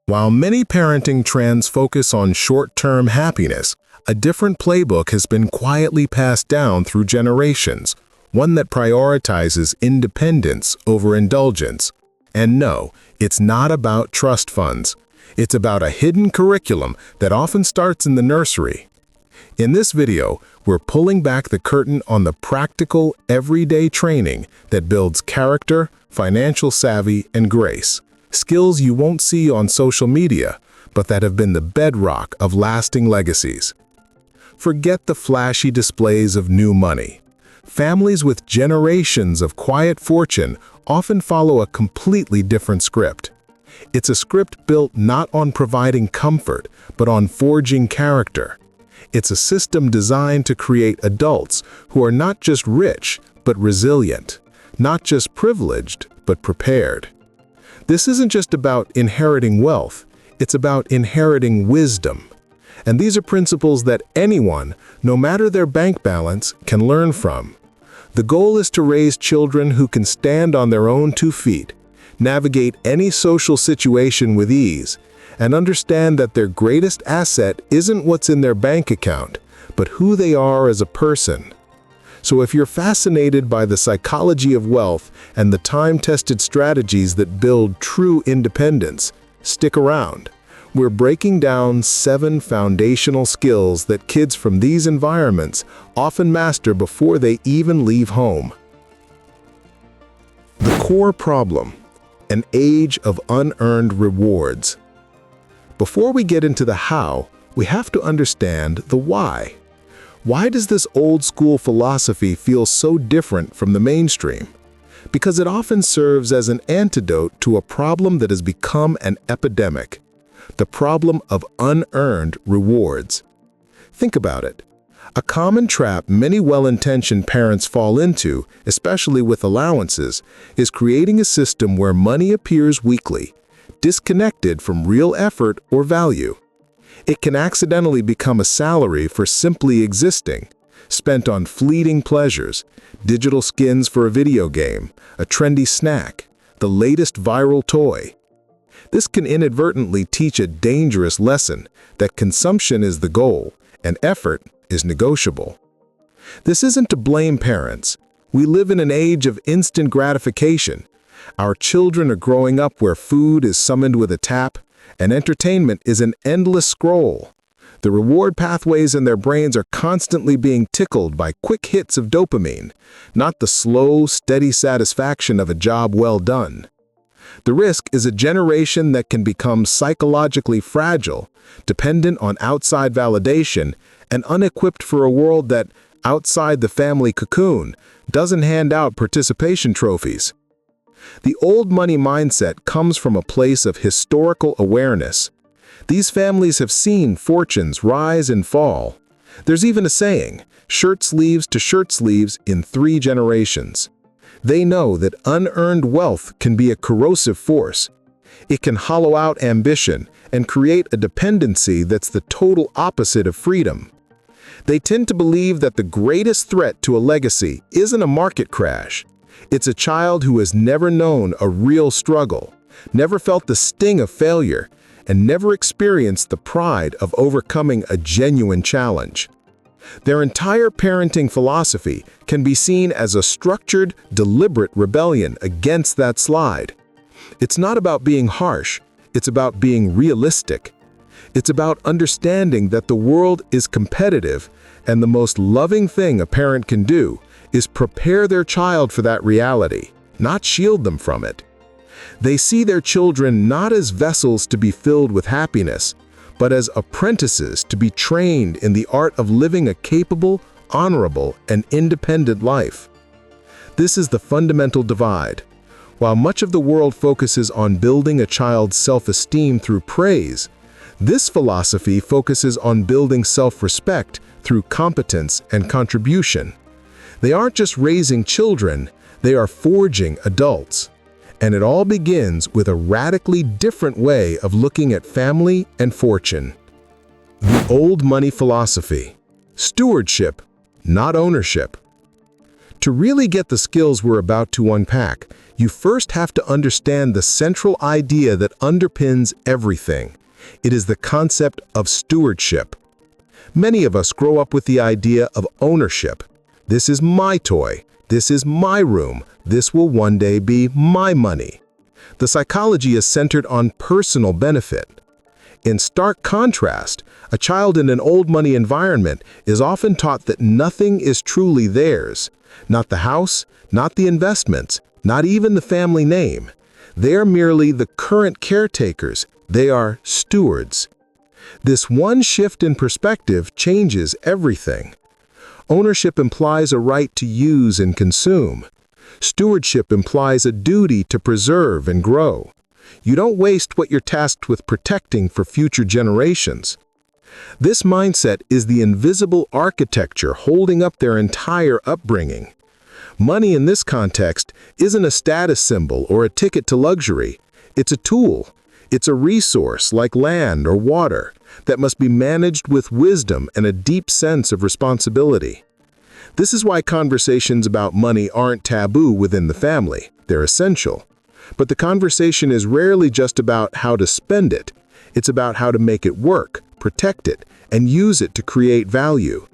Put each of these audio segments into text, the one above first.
While many parenting trends focus on short-term happiness, a different playbook has been quietly passed down through generations, one that prioritizes independence over indulgence. And no, it's not about trust funds. It's about a hidden curriculum that often starts in the nursery. In this video, we're pulling back the curtain on the practical, everyday training that builds character, financial savvy, and grace. Skills you won't see on social media, but that have been the bedrock of lasting legacies. Forget the flashy displays of new money. Families with generations of quiet fortune often follow a completely different script. It's a script built not on providing comfort, but on forging character. It's a system designed to create adults who are not just rich, but resilient, not just privileged, but prepared. This isn't just about inheriting wealth, it's about inheriting wisdom. And these are principles that anyone, no matter their bank balance, can learn from. The goal is to raise children who can stand on their own 2 feet, navigate any social situation with ease, and understand that their greatest asset isn't what's in their bank account, but who they are as a person. So if you're fascinated by the psychology of wealth and the time-tested strategies that build true independence, stick around. We're breaking down 7 foundational skills that kids from these environments often master before they even leave home. The core problem: an age of unearned rewards. Before we get into the how, we have to understand the why. Why does this old-school philosophy feel so different from the mainstream? Because it often serves as an antidote to a problem that has become an epidemic: the problem of unearned rewards. Think about it. A common trap many well-intentioned parents fall into, especially with allowances, is creating a system where money appears weekly, disconnected from real effort or value. It can accidentally become a salary for simply existing, spent on fleeting pleasures, digital skins for a video game, a trendy snack, the latest viral toy. This can inadvertently teach a dangerous lesson that consumption is the goal and effort is negotiable. This isn't to blame parents. We live in an age of instant gratification. Our children are growing up where food is summoned with a tap, and entertainment is an endless scroll. The reward pathways in their brains are constantly being tickled by quick hits of dopamine, not the slow, steady satisfaction of a job well done. The risk is a generation that can become psychologically fragile, dependent on outside validation, and unequipped for a world that, outside the family cocoon, doesn't hand out participation trophies. The old money mindset comes from a place of historical awareness. These families have seen fortunes rise and fall. There's even a saying, shirt sleeves to shirt sleeves in 3 generations. They know that unearned wealth can be a corrosive force. It can hollow out ambition and create a dependency that's the total opposite of freedom. They tend to believe that the greatest threat to a legacy isn't a market crash. It's a child who has never known a real struggle, never felt the sting of failure, and never experienced the pride of overcoming a genuine challenge. Their entire parenting philosophy can be seen as a structured, deliberate rebellion against that slide. It's not about being harsh, it's about being realistic. It's about understanding that the world is competitive, and the most loving thing a parent can do is prepare their child for that reality, not shield them from it. They see their children not as vessels to be filled with happiness, but as apprentices to be trained in the art of living a capable, honorable, and independent life. This is the fundamental divide. While much of the world focuses on building a child's self-esteem through praise, this philosophy focuses on building self-respect through competence and contribution. They aren't just raising children, they are forging adults. And it all begins with a radically different way of looking at family and fortune. The old money philosophy: stewardship, not ownership. To really get the skills we're about to unpack, you first have to understand the central idea that underpins everything. It is the concept of stewardship. Many of us grow up with the idea of ownership. This is my toy. This is my room. This will one day be my money. The psychology is centered on personal benefit. In stark contrast, a child in an old money environment is often taught that nothing is truly theirs. Not the house, not the investments, not even the family name. They are merely the current caretakers. They are stewards. This one shift in perspective changes everything. Ownership implies a right to use and consume. Stewardship implies a duty to preserve and grow. You don't waste what you're tasked with protecting for future generations. This mindset is the invisible architecture holding up their entire upbringing. Money in this context isn't a status symbol or a ticket to luxury. It's a tool. It's a resource like land or water that must be managed with wisdom and a deep sense of responsibility. This is why conversations about money aren't taboo within the family. They're essential. But the conversation is rarely just about how to spend it. It's about how to make it work, protect it, and use it to create value.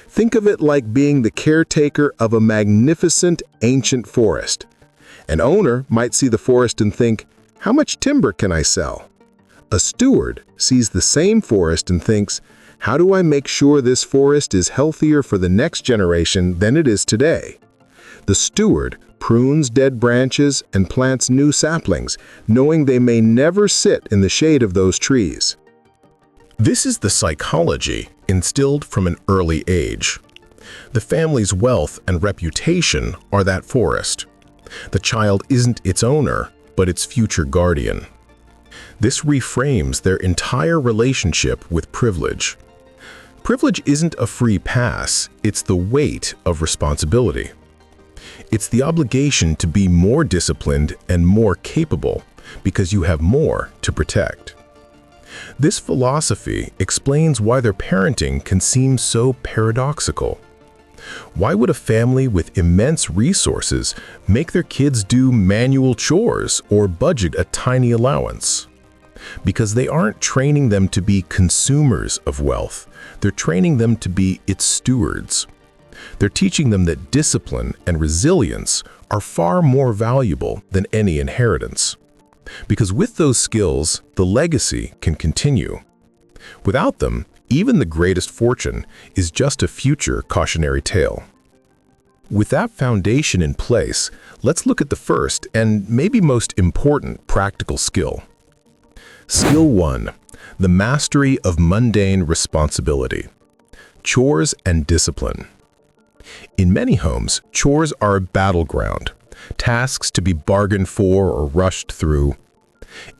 Think of it like being the caretaker of a magnificent ancient forest. An owner might see the forest and think, how much timber can I sell? A steward sees the same forest and thinks, how do I make sure this forest is healthier for the next generation than it is today? The steward prunes dead branches and plants new saplings, knowing they may never sit in the shade of those trees. This is the psychology instilled from an early age. The family's wealth and reputation are that forest. The child isn't its owner, but its future guardian. This reframes their entire relationship with privilege. Privilege isn't a free pass, it's the weight of responsibility. It's the obligation to be more disciplined and more capable because you have more to protect. This philosophy explains why their parenting can seem so paradoxical. Why would a family with immense resources make their kids do manual chores or budget a tiny allowance? Because they aren't training them to be consumers of wealth, they're training them to be its stewards. They're teaching them that discipline and resilience are far more valuable than any inheritance. Because with those skills, the legacy can continue. Without them, even the greatest fortune is just a future cautionary tale. With that foundation in place, let's look at the first and maybe most important practical skill. Skill 1. The mastery of mundane responsibility. Chores and discipline. In many homes, chores are a battleground, tasks to be bargained for or rushed through.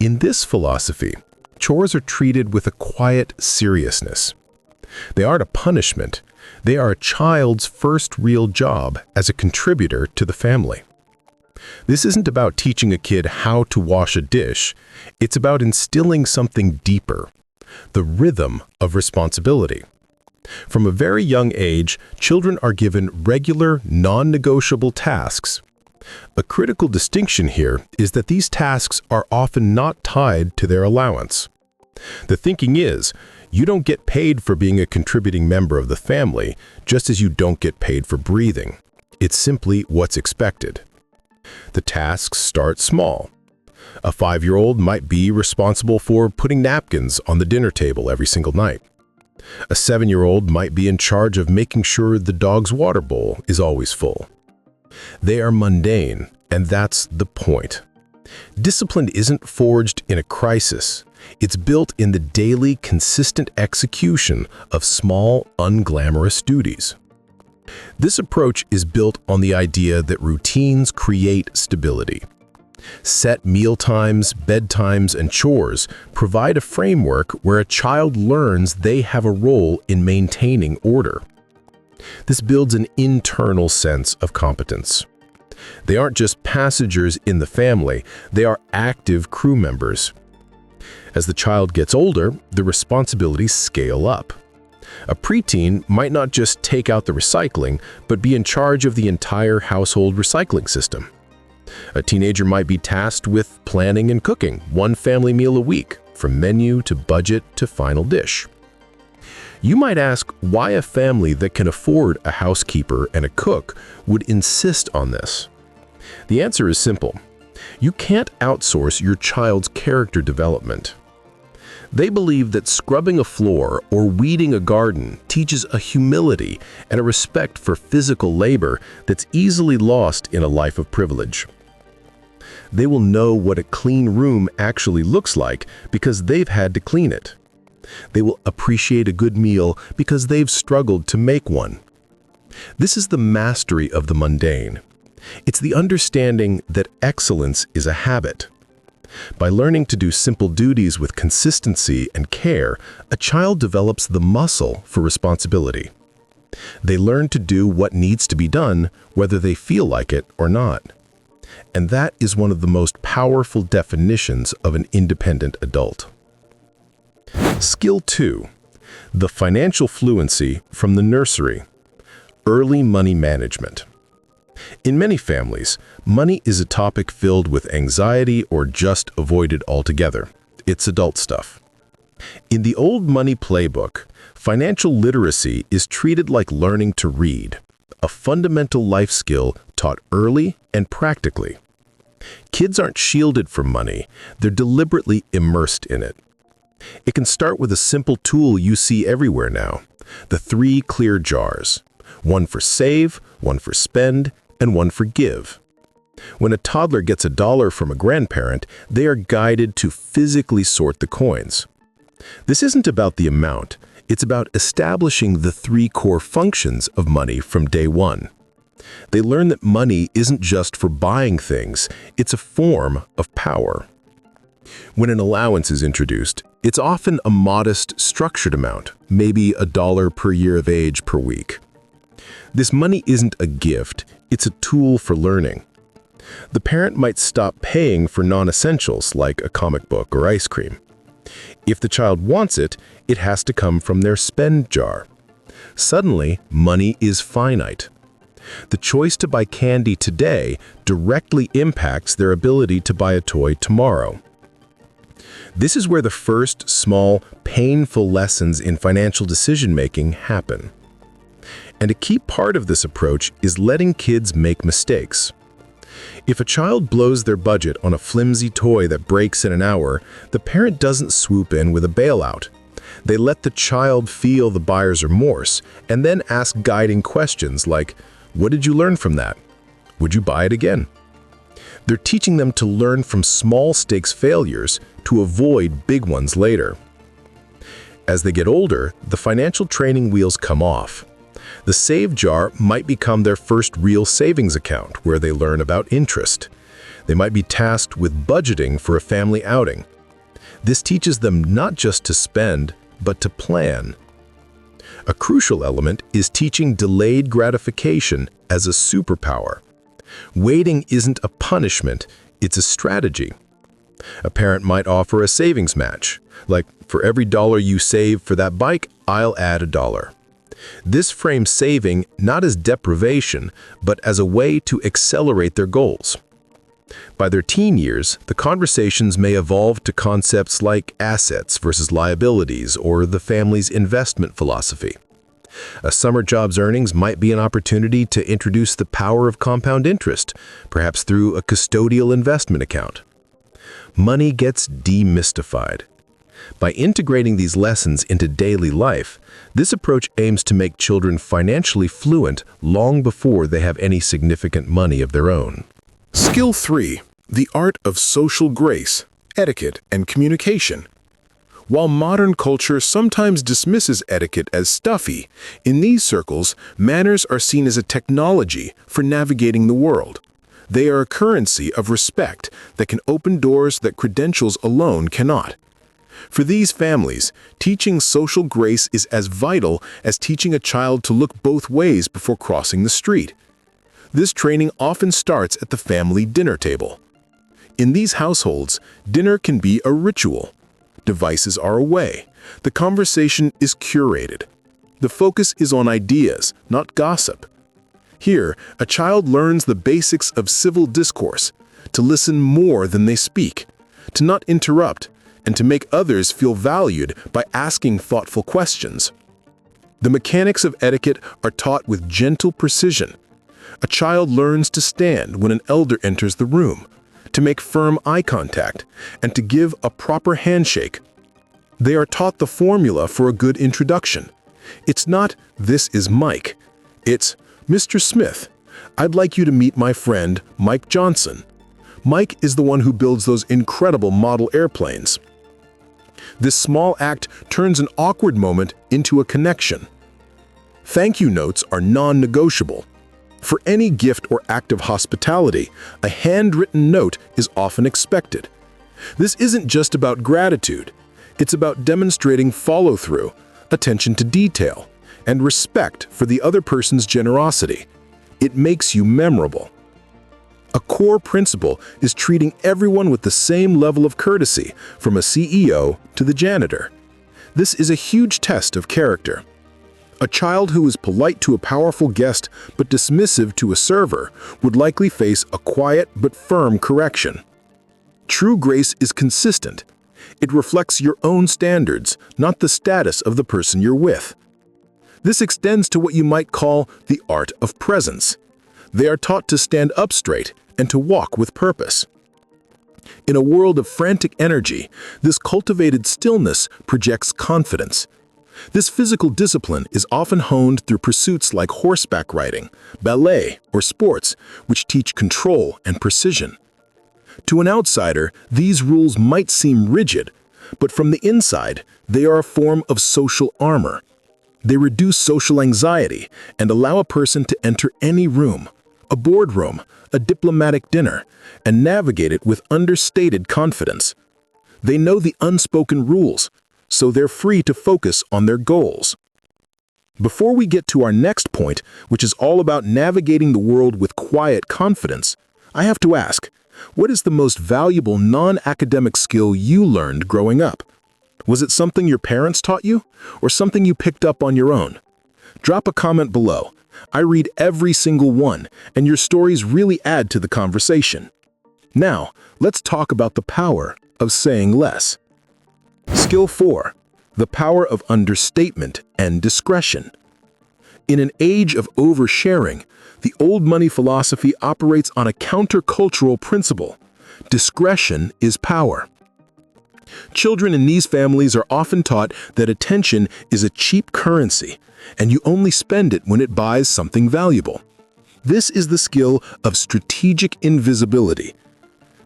In this philosophy, chores are treated with a quiet seriousness. They aren't a punishment. They are a child's first real job as a contributor to the family. This isn't about teaching a kid how to wash a dish. It's about instilling something deeper, the rhythm of responsibility. From a very young age, children are given regular, non-negotiable tasks. A critical distinction here is that these tasks are often not tied to their allowance. The thinking is, you don't get paid for being a contributing member of the family, just as you don't get paid for breathing. It's simply what's expected. The tasks start small. A 5-year-old might be responsible for putting napkins on the dinner table every single night. A 7-year-old might be in charge of making sure the dog's water bowl is always full. They are mundane, and that's the point. Discipline isn't forged in a crisis. It's built in the daily, consistent execution of small, unglamorous duties. This approach is built on the idea that routines create stability. Set meal times, bedtimes, and chores provide a framework where a child learns they have a role in maintaining order. This builds an internal sense of competence. They aren't just passengers in the family, they are active crew members. As the child gets older, the responsibilities scale up. A preteen might not just take out the recycling, but be in charge of the entire household recycling system. A teenager might be tasked with planning and cooking one family meal a week, from menu to budget to final dish. You might ask why a family that can afford a housekeeper and a cook would insist on this. The answer is simple. You can't outsource your child's character development. They believe that scrubbing a floor or weeding a garden teaches a humility and a respect for physical labor that's easily lost in a life of privilege. They will know what a clean room actually looks like because they've had to clean it. They will appreciate a good meal because they've struggled to make one. This is the mastery of the mundane. It's the understanding that excellence is a habit. By learning to do simple duties with consistency and care, a child develops the muscle for responsibility. They learn to do what needs to be done, whether they feel like it or not. And that is one of the most powerful definitions of an independent adult. Skill 2. The financial fluency from the nursery. Early money management. In many families, money is a topic filled with anxiety or just avoided altogether. It's adult stuff. In the old money playbook, financial literacy is treated like learning to read, a fundamental life skill taught early and practically. Kids aren't shielded from money, they're deliberately immersed in it. It can start with a simple tool you see everywhere now, the 3 clear jars. One for save, one for spend, and one for give. When a toddler gets $1 from a grandparent, they are guided to physically sort the coins. This isn't about the amount, it's about establishing the 3 core functions of money from day one. They learn that money isn't just for buying things, it's a form of power. When an allowance is introduced, it's often a modest, structured amount, maybe $1 per year of age per week. This money isn't a gift, it's a tool for learning. The parent might stop paying for non-essentials like a comic book or ice cream. If the child wants it, it has to come from their spend jar. Suddenly, money is finite. The choice to buy candy today directly impacts their ability to buy a toy tomorrow. This is where the first small, painful lessons in financial decision-making happen. And a key part of this approach is letting kids make mistakes. If a child blows their budget on a flimsy toy that breaks in an hour, the parent doesn't swoop in with a bailout. They let the child feel the buyer's remorse and then ask guiding questions like, "What did you learn from that? Would you buy it again?" They're teaching them to learn from small-stakes failures to avoid big ones later. As they get older, the financial training wheels come off. The save jar might become their first real savings account where they learn about interest. They might be tasked with budgeting for a family outing. This teaches them not just to spend, but to plan. A crucial element is teaching delayed gratification as a superpower. Waiting isn't a punishment, it's a strategy. A parent might offer a savings match, like for every $1 you save for that bike, I'll add $1. This frames saving not as deprivation, but as a way to accelerate their goals. By their teen years, the conversations may evolve to concepts like assets versus liabilities or the family's investment philosophy. A summer job's earnings might be an opportunity to introduce the power of compound interest, perhaps through a custodial investment account. Money gets demystified. By integrating these lessons into daily life, this approach aims to make children financially fluent long before they have any significant money of their own. Skill 3. The art of social grace, etiquette, and communication. While modern culture sometimes dismisses etiquette as stuffy, in these circles, manners are seen as a technology for navigating the world. They are a currency of respect that can open doors that credentials alone cannot. For these families, teaching social grace is as vital as teaching a child to look both ways before crossing the street. This training often starts at the family dinner table. In these households, dinner can be a ritual. Devices are away. The conversation is curated. The focus is on ideas, not gossip. Here, a child learns the basics of civil discourse, to listen more than they speak, to not interrupt, and to make others feel valued by asking thoughtful questions. The mechanics of etiquette are taught with gentle precision. A child learns to stand when an elder enters the room, to make firm eye contact, and to give a proper handshake. They are taught the formula for a good introduction. It's not, "This is Mike." It's, "Mr. Smith, I'd like you to meet my friend, Mike Johnson." Mike is the one who builds those incredible model airplanes. This small act turns an awkward moment into a connection. Thank you notes are non-negotiable. For any gift or act of hospitality, a handwritten note is often expected. This isn't just about gratitude. It's about demonstrating follow-through, attention to detail, and respect for the other person's generosity. It makes you memorable. A core principle is treating everyone with the same level of courtesy, from a CEO to the janitor. This is a huge test of character. A child who is polite to a powerful guest but dismissive to a server would likely face a quiet but firm correction. True grace is consistent. It reflects your own standards, not the status of the person you're with. This extends to what you might call the art of presence. They are taught to stand up straight and to walk with purpose. In a world of frantic energy, this cultivated stillness projects confidence. This physical discipline is often honed through pursuits like horseback riding, ballet, or sports, which teach control and precision. To an outsider, these rules might seem rigid, but from the inside, they are a form of social armor. They reduce social anxiety and allow a person to enter any room, a boardroom, a diplomatic dinner, and navigate it with understated confidence. They know the unspoken rules, so they're free to focus on their goals. Before we get to our next point, which is all about navigating the world with quiet confidence, I have to ask, what is the most valuable non-academic skill you learned growing up? Was it something your parents taught you, or something you picked up on your own? Drop a comment below. I read every single one, and your stories really add to the conversation. Now, let's talk about the power of saying less. Skill 4. The power of understatement and discretion. In an age of oversharing, the old money philosophy operates on a countercultural principle. Discretion is power. Children in these families are often taught that attention is a cheap currency, and you only spend it when it buys something valuable. This is the skill of strategic invisibility.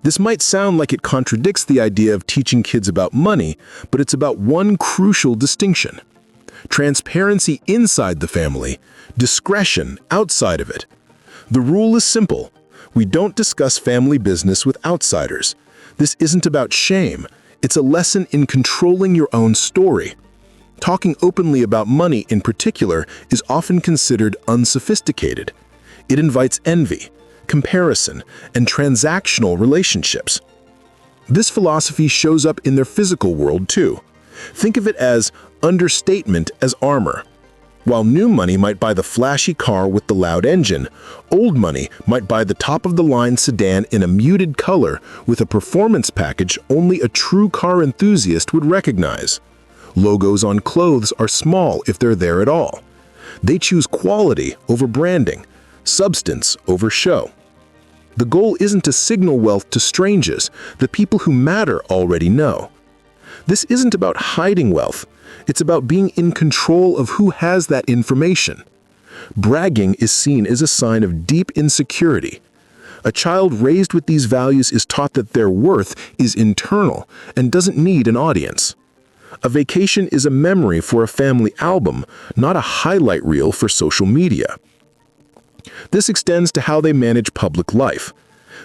This might sound like it contradicts the idea of teaching kids about money, but it's about one crucial distinction: transparency inside the family, discretion outside of it. The rule is simple. We don't discuss family business with outsiders. This isn't about shame. It's a lesson in controlling your own story. Talking openly about money in particular is often considered unsophisticated. It invites envy, comparison, and transactional relationships. This philosophy shows up in their physical world too. Think of it as understatement as armor. While new money might buy the flashy car with the loud engine, old money might buy the top-of-the-line sedan in a muted color with a performance package only a true car enthusiast would recognize. Logos on clothes are small if they're there at all. They choose quality over branding, substance over show. The goal isn't to signal wealth to strangers. The people who matter already know. This isn't about hiding wealth. It's about being in control of who has that information. Bragging is seen as a sign of deep insecurity. A child raised with these values is taught that their worth is internal and doesn't need an audience. A vacation is a memory for a family album, not a highlight reel for social media. This extends to how they manage public life.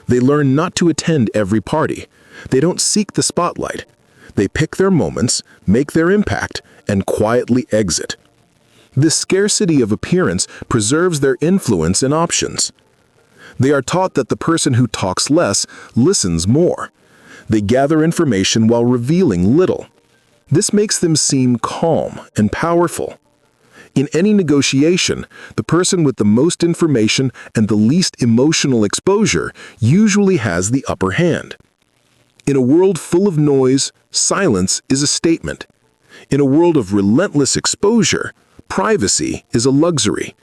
They learn not to attend every party. They don't seek the spotlight. They pick their moments, make their impact, and quietly exit. This scarcity of appearance preserves their influence and options. They are taught that the person who talks less listens more. They gather information while revealing little. This makes them seem calm and powerful. In any negotiation, the person with the most information and the least emotional exposure usually has the upper hand. In a world full of noise, silence is a statement. In a world of relentless exposure, privacy is a luxury.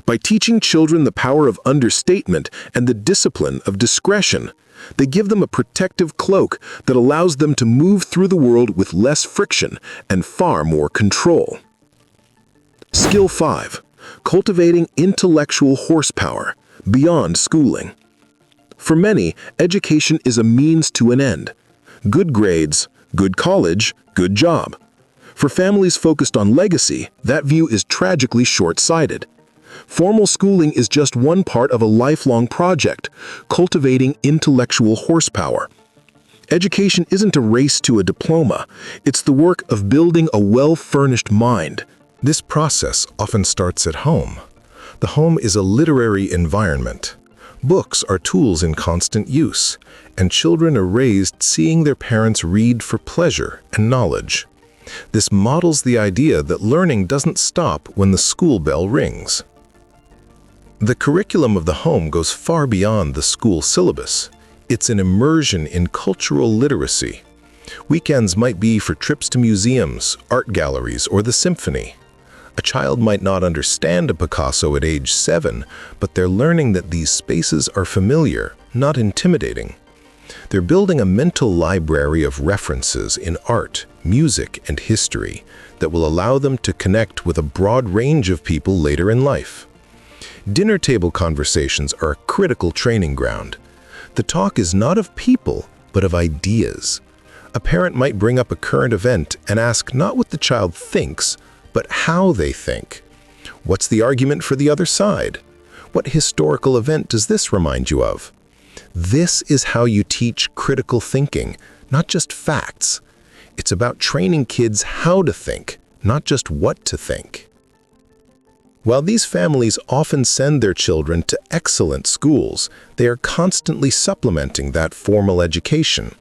By teaching children the power of understatement and the discipline of discretion, they give them a protective cloak that allows them to move through the world with less friction and far more control. Skill 5. Cultivating intellectual horsepower beyond schooling. For many, education is a means to an end. Good grades, good college, good job. For families focused on legacy, that view is tragically short-sighted. Formal schooling is just one part of a lifelong project, cultivating intellectual horsepower. Education isn't a race to a diploma. It's the work of building a well-furnished mind. This process often starts at home. The home is a literary environment. Books are tools in constant use, and children are raised seeing their parents read for pleasure and knowledge. This models the idea that learning doesn't stop when the school bell rings. The curriculum of the home goes far beyond the school syllabus. It's an immersion in cultural literacy. Weekends might be for trips to museums, art galleries, or the symphony. A child might not understand a Picasso at age 7, but they're learning that these spaces are familiar, not intimidating. They're building a mental library of references in art, music, and history that will allow them to connect with a broad range of people later in life. Dinner table conversations are a critical training ground. The talk is not of people, but of ideas. A parent might bring up a current event and ask not what the child thinks, but how they think. What's the argument for the other side? What historical event does this remind you of? This is how you teach critical thinking, not just facts. It's about training kids how to think, not just what to think. While these families often send their children to excellent schools, they are constantly supplementing that formal education.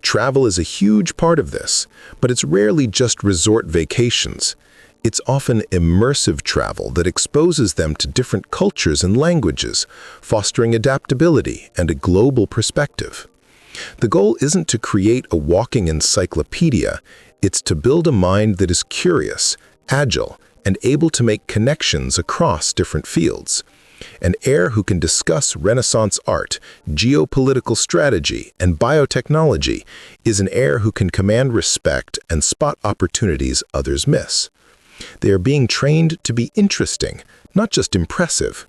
Travel is a huge part of this, but it's rarely just resort vacations. It's often immersive travel that exposes them to different cultures and languages, fostering adaptability and a global perspective. The goal isn't to create a walking encyclopedia, it's to build a mind that is curious, agile, and able to make connections across different fields. An heir who can discuss Renaissance art, geopolitical strategy, and biotechnology is an heir who can command respect and spot opportunities others miss. They are being trained to be interesting, not just impressive.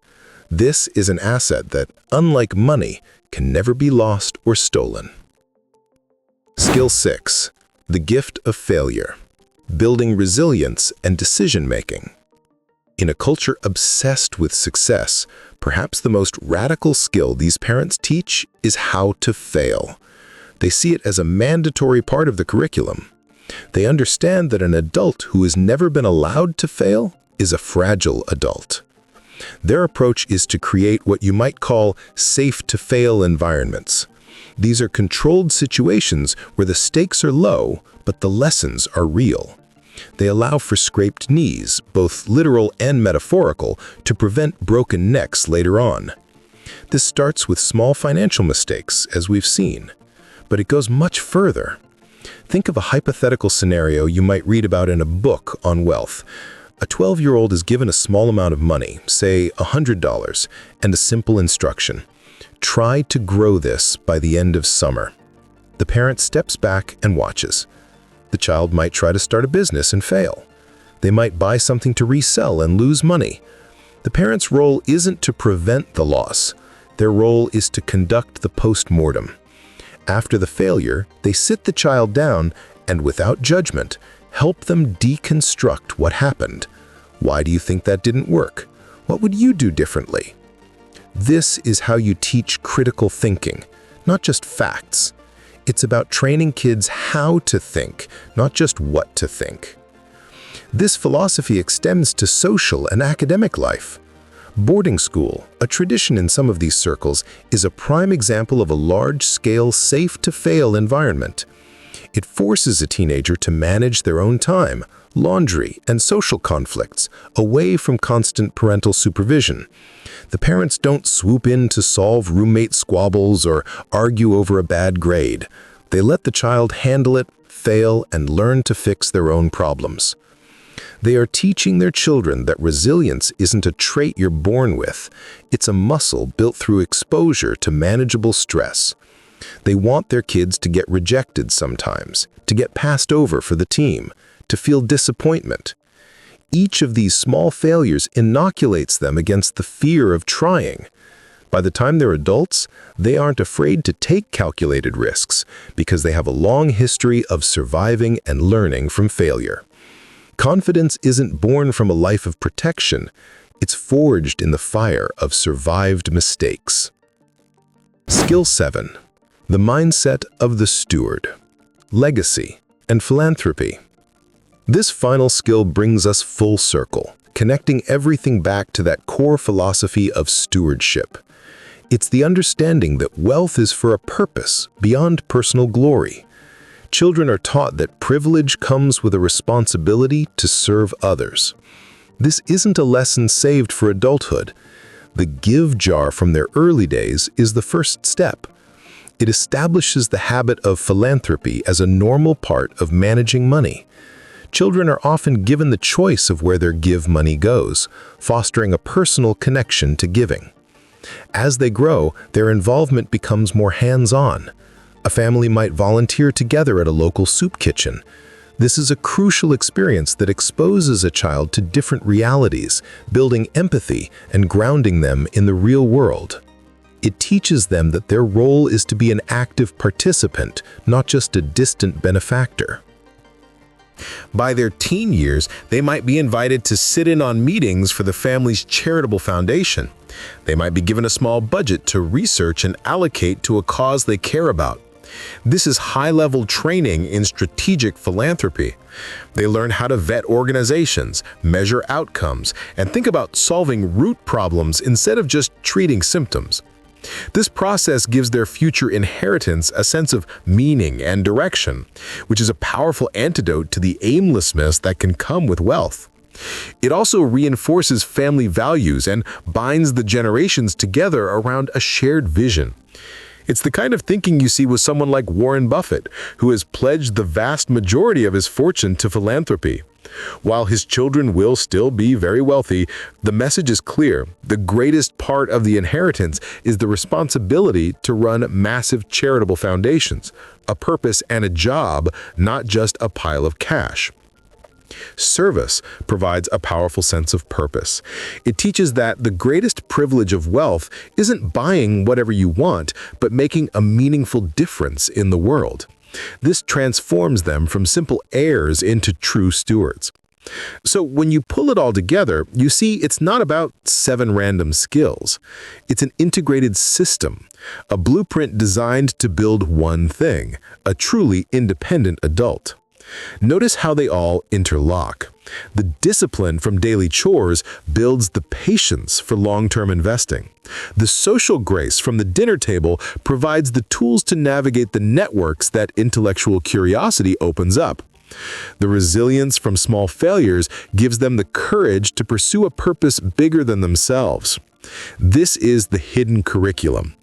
This is an asset that, unlike money, can never be lost or stolen. Skill 6. The gift of failure. Building resilience and decision-making. In a culture obsessed with success, perhaps the most radical skill these parents teach is how to fail. They see it as a mandatory part of the curriculum. They understand that an adult who has never been allowed to fail is a fragile adult. Their approach is to create what you might call safe-to-fail environments. These are controlled situations where the stakes are low, but the lessons are real. They allow for scraped knees, both literal and metaphorical, to prevent broken necks later on. This starts with small financial mistakes, as we've seen, but it goes much further. Think of a hypothetical scenario you might read about in a book on wealth. A 12-year-old is given a small amount of money, say $100, and a simple instruction. Try to grow this by the end of summer. The parent steps back and watches. The child might try to start a business and fail. They might buy something to resell and lose money. The parent's role isn't to prevent the loss. Their role is to conduct the post-mortem. After the failure, they sit the child down and, without judgment, help them deconstruct what happened. Why do you think that didn't work? What would you do differently? This is how you teach critical thinking, not just facts. It's about training kids how to think, not just what to think. This philosophy extends to social and academic life. Boarding school, a tradition in some of these circles, is a prime example of a large-scale, safe-to-fail environment. It forces a teenager to manage their own time, laundry, and social conflicts, away from constant parental supervision. The parents don't swoop in to solve roommate squabbles or argue over a bad grade. They let the child handle it, fail, and learn to fix their own problems. They are teaching their children that resilience isn't a trait you're born with. It's a muscle built through exposure to manageable stress. They want their kids to get rejected sometimes, to get passed over for the team, to feel disappointment. Each of these small failures inoculates them against the fear of trying. By the time they're adults, they aren't afraid to take calculated risks because they have a long history of surviving and learning from failure. Confidence isn't born from a life of protection. It's forged in the fire of survived mistakes. Skill 7. The mindset of the steward. Legacy and philanthropy. This final skill brings us full circle, connecting everything back to that core philosophy of stewardship. It's the understanding that wealth is for a purpose beyond personal glory. Children are taught that privilege comes with a responsibility to serve others. This isn't a lesson saved for adulthood. The give jar from their early days is the first step. It establishes the habit of philanthropy as a normal part of managing money. Children are often given the choice of where their give money goes, fostering a personal connection to giving. As they grow, their involvement becomes more hands-on. A family might volunteer together at a local soup kitchen. This is a crucial experience that exposes a child to different realities, building empathy and grounding them in the real world. It teaches them that their role is to be an active participant, not just a distant benefactor. By their teen years, they might be invited to sit in on meetings for the family's charitable foundation. They might be given a small budget to research and allocate to a cause they care about. This is high-level training in strategic philanthropy. They learn how to vet organizations, measure outcomes, and think about solving root problems instead of just treating symptoms. This process gives their future inheritance a sense of meaning and direction, which is a powerful antidote to the aimlessness that can come with wealth. It also reinforces family values and binds the generations together around a shared vision. It's the kind of thinking you see with someone like Warren Buffett, who has pledged the vast majority of his fortune to philanthropy. While his children will still be very wealthy, the message is clear. The greatest part of the inheritance is the responsibility to run massive charitable foundations, a purpose and a job, not just a pile of cash. Service provides a powerful sense of purpose. It teaches that the greatest privilege of wealth isn't buying whatever you want, but making a meaningful difference in the world. This transforms them from simple heirs into true stewards. So when you pull it all together, you see it's not about 7 random skills. It's an integrated system, a blueprint designed to build one thing, a truly independent adult. Notice how they all interlock. The discipline from daily chores builds the patience for long-term investing. The social grace from the dinner table provides the tools to navigate the networks that intellectual curiosity opens up. The resilience from small failures gives them the courage to pursue a purpose bigger than themselves. This is the hidden curriculum.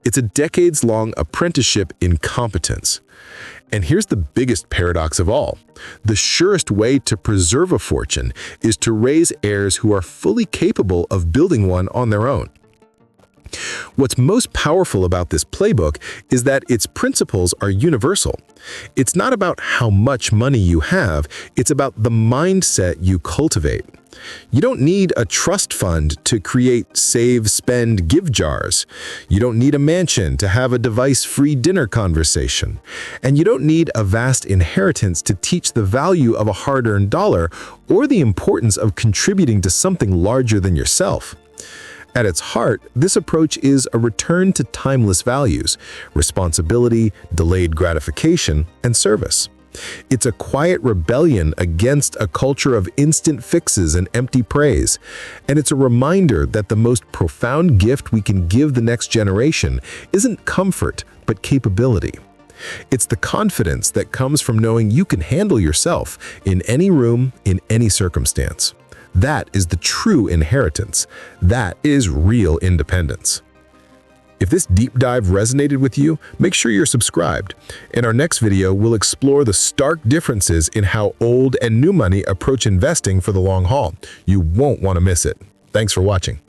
It's a decades-long apprenticeship in competence. And here's the biggest paradox of all. The surest way to preserve a fortune is to raise heirs who are fully capable of building one on their own. What's most powerful about this playbook is that its principles are universal. It's not about how much money you have, it's about the mindset you cultivate. You don't need a trust fund to create save, spend, give jars. You don't need a mansion to have a device-free dinner conversation. And you don't need a vast inheritance to teach the value of a hard-earned dollar or the importance of contributing to something larger than yourself. At its heart, this approach is a return to timeless values: responsibility, delayed gratification, and service. It's a quiet rebellion against a culture of instant fixes and empty praise. And it's a reminder that the most profound gift we can give the next generation isn't comfort, but capability. It's the confidence that comes from knowing you can handle yourself in any room, in any circumstance. That is the true inheritance. That is real independence. If this deep dive resonated with you, make sure you're subscribed. In our next video, we'll explore the stark differences in how old and new money approach investing for the long haul. You won't want to miss it. Thanks for watching.